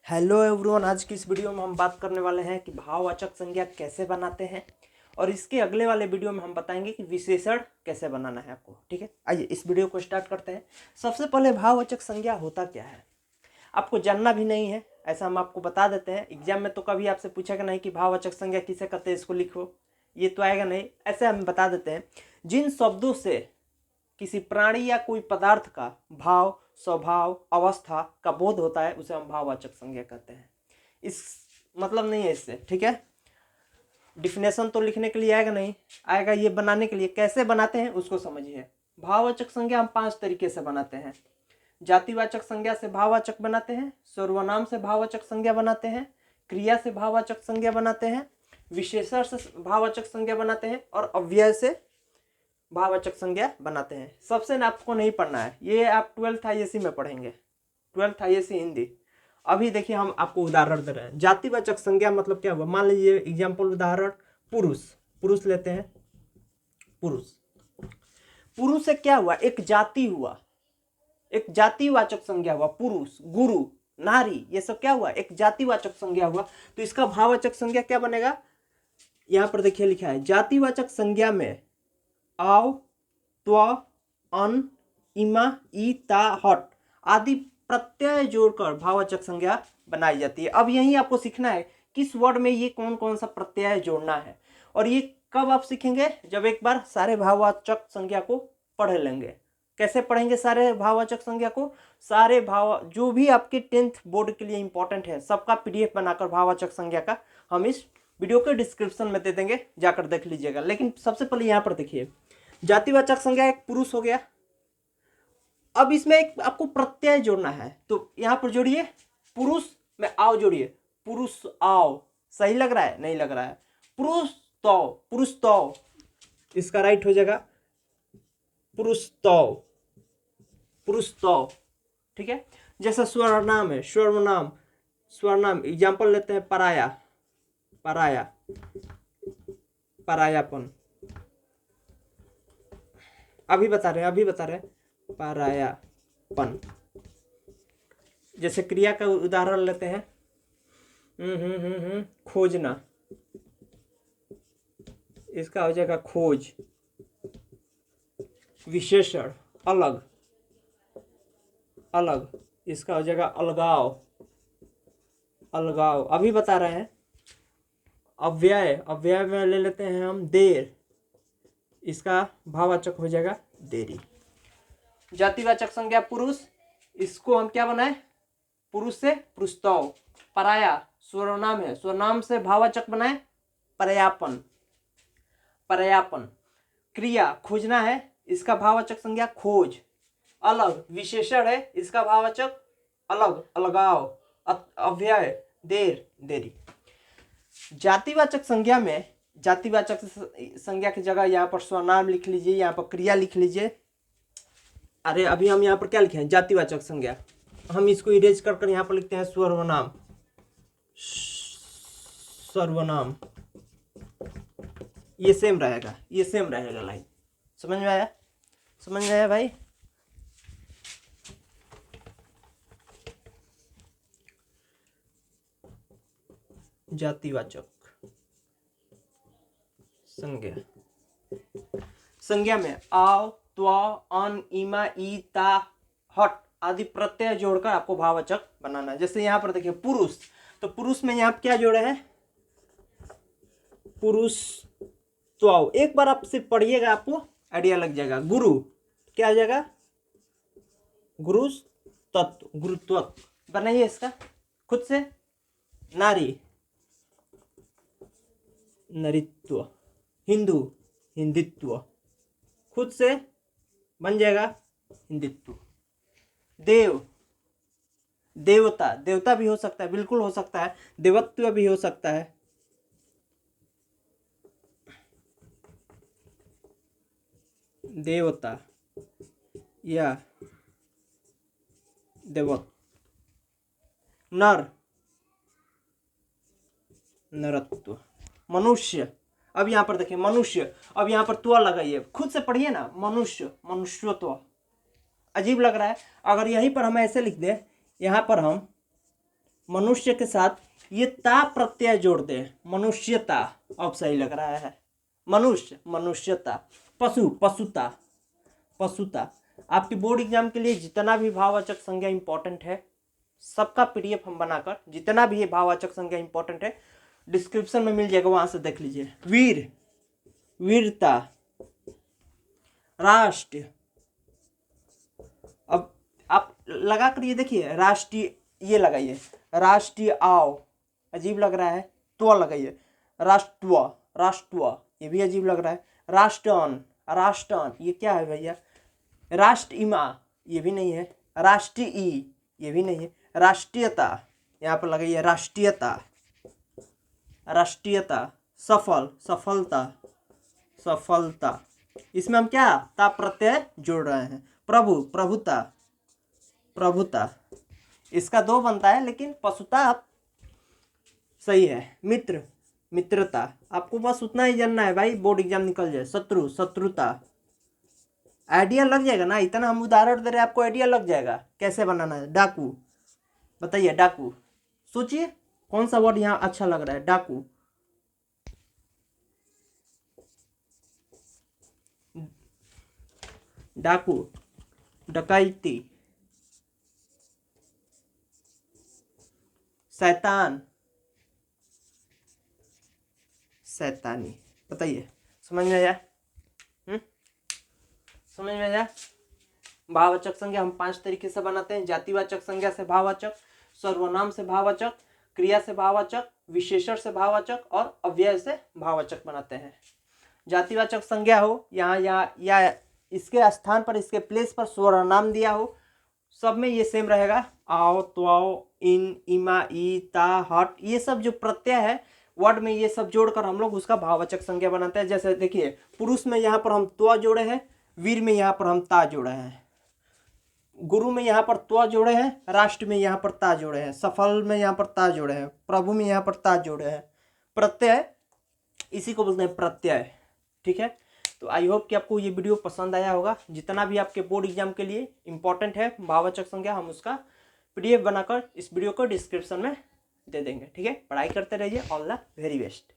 Hello everyone, आज की इस वीडियो में हम बात करने वाले हैं कि भाववाचक संज्ञा कैसे बनाते हैं। और इसके अगले वाले वीडियो में हम बताएंगे कि विशेषण कैसे बनाना है आपको। ठीक है, आइए इस वीडियो को स्टार्ट करते हैं। सबसे पहले भाववाचक संज्ञा होता क्या है आपको जानना भी नहीं है, ऐसा हम आपको बता देते हैं। एग्जाम में तो कभी आपसे पूछेगा नहीं कि भाववाचक संज्ञा किसे कहते हैं, इसको लिखो, ये तो आएगा नहीं। ऐसे हम बता देते हैं, जिन शब्दों से किसी प्राणी या कोई पदार्थ का भाव, स्वभाव, अवस्था का बोध होता है उसे हम भाववाचक संज्ञा कहते हैं। इस मतलब नहीं है इससे, ठीक है। डिफिनेशन तो लिखने के लिए आएगा नहीं, आएगा ये बनाने के लिए। कैसे बनाते हैं उसको समझिए। भाववाचक संज्ञा हम 5 तरीके से बनाते हैं। जातिवाचक संज्ञा से भाववाचक बनाते हैं, सर्वनाम से भाववाचक संज्ञा बनाते हैं, क्रिया से भाववाचक संज्ञा बनाते हैं, विशेषण से भाववाचक संज्ञा बनाते हैं, और अव्यय से भाववाचक संज्ञा बनाते हैं। सबसे ना आपको नहीं पढ़ना है, ये आप 12th IAC में पढ़ेंगे, 12th IAC हिंदी। अभी देखिए हम आपको उदाहरण दे रहे हैं। जातिवाचक संज्ञा मतलब क्या हुआ, मान लीजिए एग्जाम्पल उदाहरण पुरुष। पुरुष लेते हैं, पुरुष। पुरुष से क्या हुआ, एक जाति हुआ, एक जातिवाचक संज्ञा हुआ। पुरुष, गुरु, नारी, ये सब क्या हुआ, एक जातिवाचक संज्ञा हुआ। तो इसका भाववाचक संज्ञा क्या बनेगा, यहां पर देखिए लिखा है, जातिवाचक संज्ञा में आव, त्व, अन, इमा, ई, ता, हट आदि प्रत्यय जोड़कर भाववाचक संज्ञा बनाई जाती है। अब यही आपको सीखना है किस वर्ड में ये कौन कौन सा प्रत्यय जोड़ना है। और ये कब आप सीखेंगे, जब एक बार सारे भाववाचक संज्ञा को पढ़ लेंगे। कैसे पढ़ेंगे सारे भाववाचक संज्ञा को, सारे भाव जो भी आपके 10th बोर्ड के लिए इंपॉर्टेंट है सबका PDF बनाकर भाववाचक संज्ञा का हम इस वीडियो के डिस्क्रिप्शन में दे देंगे, जाकर देख लीजिएगा। लेकिन सबसे पहले यहाँ पर देखिए, जातिवाचक संज्ञा एक पुरुष हो गया। अब इसमें एक आपको प्रत्यय जोड़ना है, तो यहां पर जोड़िए, पुरुष में आओ जोड़िए, पुरुष आओ। सही लग रहा है, नहीं लग रहा है, पुरुष तो, पुरुष तो, इसका राइट हो जाएगा पुरुष तो, पुरुष तो। ठीक है, जैसा सर्वनाम है, सर्वनाम, सर्वनाम एग्जाम्पल लेते हैं, पराया, पराया, परायापन। अभी बता रहे हैं परायापन। जैसे क्रिया का उदाहरण लेते हैं, खोजना, इसका हो जाएगा खोज। विशेषण, अलग, अलग, इसका हो जाएगा अलगाव, अलगाव। अभी बता रहे हैं अव्यय, अव्यय में ले लेते हैं हम देर, इसका भाववाचक हो जाएगा देरी। जातिवाचक संज्ञा पुरुष, इसको हम क्या बनाए, पुरुष से पुरुषत्व। पराया सर्वनाम है, सर्वनाम से भाववाचक बनाए पर्यापन, पर्यापन। क्रिया खोजना है, इसका भाववाचक संज्ञा खोज। अलग विशेषण है, इसका भाववाचक अलग, अलगाव। अव्यय देर, देरी। जातिवाचक संज्ञा में, जातिवाचक संज्ञा की जगह यहाँ पर स्वनाम लिख लीजिए, यहाँ पर क्रिया लिख लीजिए। अरे अभी हम यहाँ पर क्या लिखे हैं, जातिवाचक संज्ञा, हम इसको इरेज कर यहाँ पर लिखते हैं सर्वनाम, सर्वनाम। ये सेम रहेगा, ये सेम रहेगा लाइन। समझ में आया, समझ में आया भाई। जातिवाचक संज्ञा, संज्ञा में आव, त्व, अन, इमा, ई, ता, हट आदि प्रत्यय जोड़कर आपको भाववाचक बनाना है। जैसे यहाँ पर देखिए पुरुष, तो पुरुष में यहाँ पर क्या जोड़े हैं, पुरुष त्व। एक बार आप सिर्फ पढ़िएगा, आपको आइडिया लग जाएगा। गुरु क्या आ जाएगा, गुरु तत्व, गुरुत्व। बनाइए इसका खुद से। नारी, नरित्व। हिंदू, हिंदित्व, खुद से बन जाएगा हिंदित्व। देव, देवता, देवता भी हो सकता है, बिल्कुल हो सकता है, देवत्व भी हो सकता है। देवता या देवत्व। नर, नरत्व। मनुष्य, अब यहाँ पर देखिए मनुष्य, अब यहाँ पर त्व लगाइए, खुद से पढ़िए ना, मनुष्य, मनुष्यत्व। अजीब लग रहा है, अगर यहीं पर हम ऐसे लिख दें, यहाँ पर हम मनुष्य के साथ ये ता प्रत्यय जोड़ दे, मनुष्यता। अब सही लग रहा है। मनुष्य, मनुष्यता। पशु, पशुता, पशुता। आपके बोर्ड एग्जाम के लिए जितना भी भाववाचक संज्ञा इंपॉर्टेंट है सबका पीडीएफ हम बनाकर, जितना भी ये भाववाचक संज्ञा इंपॉर्टेंट है डिस्क्रिप्शन में मिल जाएगा, वहां से देख लीजिए। वीर, वीरता। राष्ट्र, अब आप लगा कर ये देखिए, राष्ट्रीय, ये लगाइए राष्ट्रीय आव, अजीब लग रहा है, त्व लगाइए। राष्ट्र, राष्ट्र, ये भी अजीब लग रहा है। राष्ट्रन, राष्ट्रन, ये क्या है भैया। राष्ट्र इमा, ये भी नहीं है। राष्ट्रीय, ये भी नहीं है। राष्ट्रीयता, यहाँ पर लगाइए राष्ट्रीयता, राष्ट्रीयता। सफल, सफलता, सफलता। इसमें हम क्या ता प्रत्यय जोड़ रहे हैं। प्रभु, प्रभुता, प्रभुता। इसका दो बनता है लेकिन पशुता सही है। मित्र, मित्रता। आपको बस उतना ही जानना है भाई, बोर्ड एग्जाम निकल जाए। शत्रु, शत्रुता। आइडिया लग जाएगा ना, इतना हम उदाहरण दे रहे हैं, आपको आइडिया लग जाएगा कैसे बनाना है। डाकू, बताइए डाकू, सोचिए कौन सा वर्ड यहाँ अच्छा लग रहा है। डाकू, डाकू, डकैती। शैतान, शैतानी। बताइए समझ में आया? समझ में आया? भाववाचक संज्ञा हम 5 तरीके से बनाते हैं। जातिवाचक संज्ञा से भाववाचक, सर्वनाम से भाववाचक, क्रिया से भाववाचक, विशेषण से भाववाचक और अव्यय से भाववाचक बनाते हैं। जातिवाचक संज्ञा हो यहाँ या इसके स्थान पर, इसके प्लेस पर सर्वनाम दिया हो, सब में ये सेम रहेगा। आओ, त्वाओ, इन, इमा, ई, ता, हट, ये सब जो प्रत्यय है वर्ड में, ये सब जोड़कर हम लोग उसका भाववाचक संज्ञा बनाते हैं। जैसे देखिए, पुरुष में यहाँ पर हम त्व जोड़े हैं, वीर में यहाँ पर हम ता जोड़े हैं, गुरु में यहाँ पर त्व जोड़े हैं, राष्ट्र में यहाँ पर ता जोड़े हैं, सफल में यहाँ पर ता जोड़े हैं, प्रभु में यहाँ पर ता जोड़े हैं। प्रत्यय, इसी को बोलते हैं प्रत्यय। ठीक है, तो आई होप कि आपको ये वीडियो पसंद आया होगा। जितना भी आपके बोर्ड एग्जाम के लिए इंपॉर्टेंट है भाववाचक संज्ञा, हम उसका पीडीएफ बनाकर इस वीडियो को डिस्क्रिप्शन में दे देंगे। ठीक है, पढ़ाई करते रहिए। All the very best.